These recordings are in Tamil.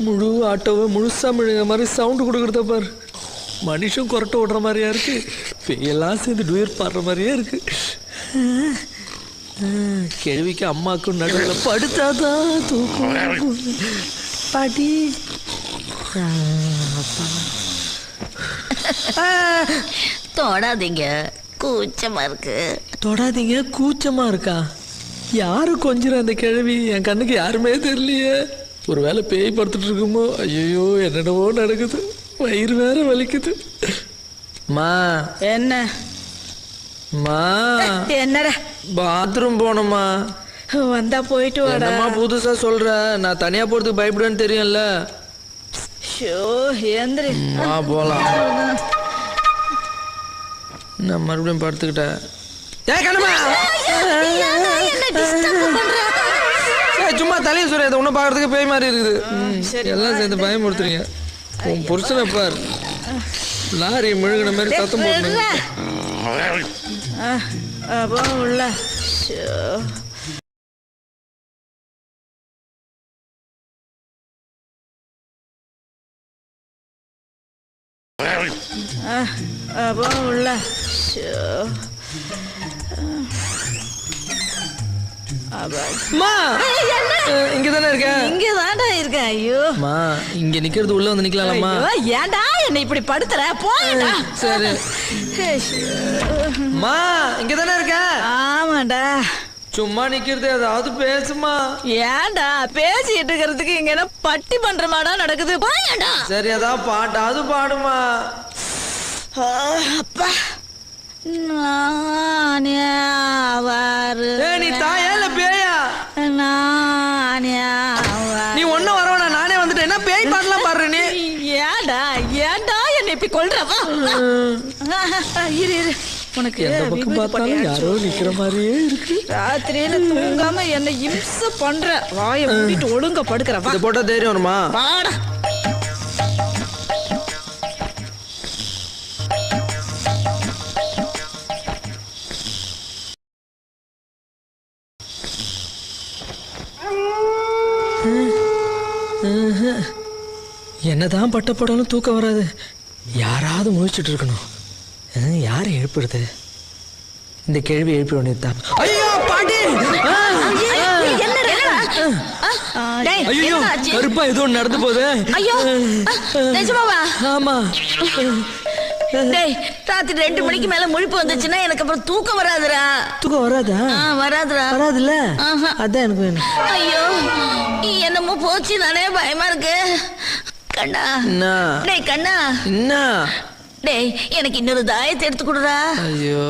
முழு ஆட்டோவை முழுசா முழுங்க மாதிரி சவுண்டு கொடுக்குறத பாரு. மனுஷன் கொரட்டை ஓடுற மாதிரியா இருக்கு, எல்லாம் சேர்ந்து டூயர் பாடுற மாதிரியே இருக்கு. கேள்விக்கு அம்மாக்கும் நடுவில் படுத்தாதான் தூக்கம். பாட்டி தொடாதீங்க, கூச்சமா இருக்கு. தொடாதீங்க, கூச்சமா இருக்கா? யாரு கொஞ்சம் அந்த கிழவி? என் கண்ணுக்கு யாருமே தெரியலையே. ஒரு வேளை பேய் படுத்துட்டு இருக்குமோ? ஐயோ, என்னென்னவோ நடக்குது, வயிறு வேற வலிக்குது. மா என்ன மா என்னடா? பாத்ரூம் போனோமா? வந்தா போயிட்டு வாடா. என்னம்மா புதுசா சொல்ற? நான் தனியா போறதுக்கு பயப்படுவேன்னு தெரியும்ல. ஷோ ஏந்திரி. போலாம். நான் மறுபடியும் படுத்துக்கிட்டேன். சும்மா தலையை சொல்ற, அதை ஒன்றும் பார்க்கறதுக்கு பேய் மாதிரி இருக்குது. எல்லாம் சேர்ந்து பயமுறுத்துறீங்க. உன் புருஷனை பார், லாரி முழுகின மாதிரி சத்தம் போட்டு உள்ள. உள்ள இங்கதானே இருக்க? இங்கதான்டா இருக்கேன். ஐயோ மா, இங்க நிக்கிறது உள்ள வந்து நிக்கலாமா? ஏன்டா என்ன இப்படி படுத்துற? போடா. சரி மா, இங்கதானே இருக்க? ஆமாடா. சும்மா நிக்கிறது, ஏதாவது பேசுமா? ஏன்டா பேசிட்டு இருக்கிறதுக்கு இங்க என்ன பட்டி பண்ற மாடா நடக்குது? போயடா. சரி, அதான் பாட்டாவது பாடுமா. அப்பா நானே நீ தாயா இல்ல பேயா? நீ ஒன்னும் வரவனா, நானே வந்துட்டேன். என்ன பேய் பாடலாம் பாடுற நீ? ஏன்டா ஏன்டா என்ன இப்படி கொல்றவா? இரு இரு, உனக்கு எந்த பக்கம் பார்த்தாலும் யாரோ நிக்கிற மாதிரியே இருக்கு. ராத்திரியில தூங்காம என்ன இம்சை பண்ற. வாயை மூடிட்டு ஒழுங்கா படுக்கிறவா. இது போட்டா தைரியம் வருமா? வாடா. என்னதான் பட்ட போடாலும் தூக்கம் வராது. யாராவது முழிச்சிட்டு இருக்கணும். யாரை எழுப்புறது? இந்த கேள்வி எழுப்பி ஒன்றுதான். ஐயோ பாட்டி! ஐயோ, கருப்பா ஏதோ நடந்து போகுது. ஐயோ, நிஜமாவா? ஆமா. டேய், ராத்திரி 2 மணிக்கு மேல முழிப்பு வந்துச்சுன்னா எனக்கு அப்புறம் தூக்கம் வராதுடா. தூக்கம் வராதா? வராதுடா. வராதுல்ல? அதான் எனக்கு வேணும். ஐயோ, என்னமோ போச்சு தானே, பயமா இருக்கு. கண்ணா, டேய் கண்ணா, என்ன? டேய் எனக்கு இன்னொரு தாயத்தை எடுத்து கொடுடா. ஐயோ,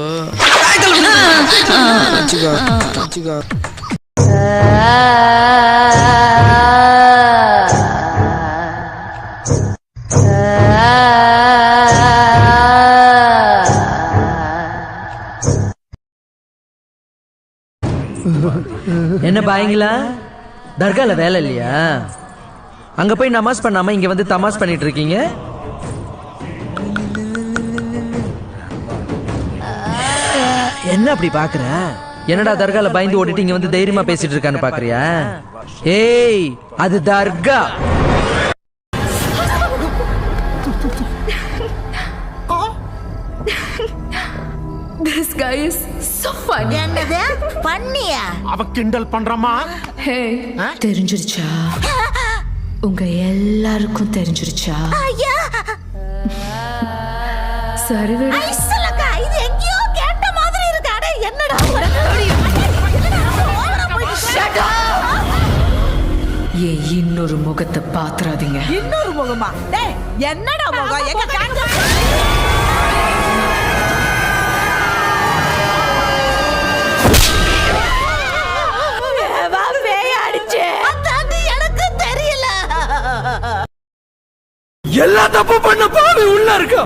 என்ன பாயங்களா? தர்கால வேலை இல்லையா? அங்க போய் நமாஸ் பண்ணாம இங்க வந்து தமாஸ் பண்ணிட்டு இருக்கீங்க. என்ன அப்படி பாக்குற? என்னடா தர்கால பயந்து ஓடிட்டு இங்க வந்து தைரியமா பேசிட்டு இருக்கான்னு பாக்குறியா? ஏய், அது தர்கா. This guy is so funny. என்னது பண்ணியா? அவ கிண்டல் பண்றமா? Hey, தெரிஞ்சிருச்சா? உங்க எல்லாருக்கும் தெரிஞ்சிருச்சா? ஐயா, சரி விடு. ஐசலக்கா, இது எங்கேயோ கேட்ட மாதிரி இருக்கு. அட என்னடா? Shut up. ஏன் இன்னொரு முகத்தை பாத்துறாதீங்க. இன்னொரு முகமா? டேய் என்னடா முகம்? எங்க காங்க? எல்லா தப்பு பண்ண பாவி உள்ள இருக்க,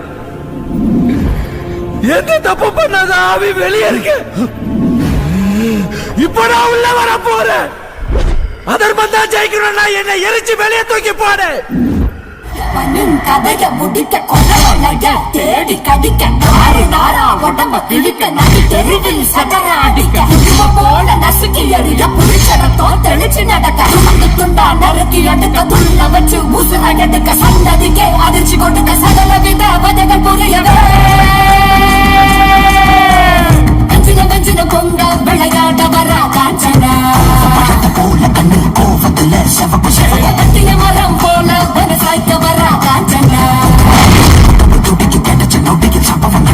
எந்த தப்பு பண்ணாத ஆவி வெளியே இருக்கு. இப்ப நான் உள்ள வர போறேன். அதர்மம் தான் ஜெயிக்கணும்னா என்னை எரிச்சு வெளியே தூக்கி போடு. கதைய முடிக்க கொலைய தேடி கடிக்க நாறு நாரா உடம்ப பிடிக்க நடி தெருவில் சதற அடிக்க போல நசுக்க தூக்கி எறிய புடிச்சடத்தோ தெளிச்சு நடக்க துண்டா நறுக்கி எடுக்க துள்ள வச்சு உசுர எடுக்க சந்ததிக்கே அதிர்ச்சி